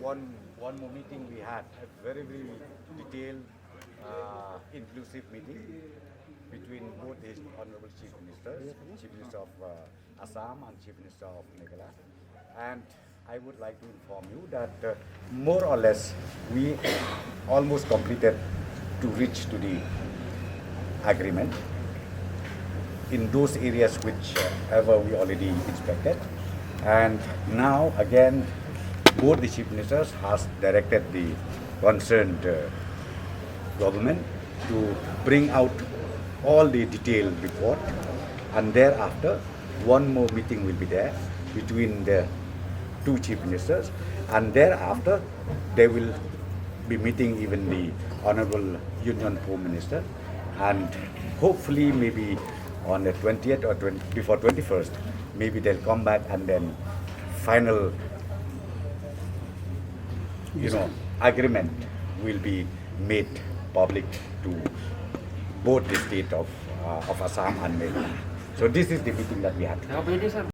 one more meeting we had, a very detailed, inclusive meeting between both the honorable chief ministers, Chief Minister of Assam and Chief Minister of Meghalaya. And I would like to inform you that more or less we almost completed to reach to the agreement in those areas which ever we already inspected. And now again, both the chief ministers has directed the concerned government to bring out all the detailed report, and thereafter one more meeting will be there between the two chief ministers, and thereafter they will be meeting even the honorable Union Home Minister, and hopefully maybe on the 20th or before 21st, maybe they'll come back and then final agreement will be made public to both the state of Assam and Meghalaya. So this is the meeting that we had.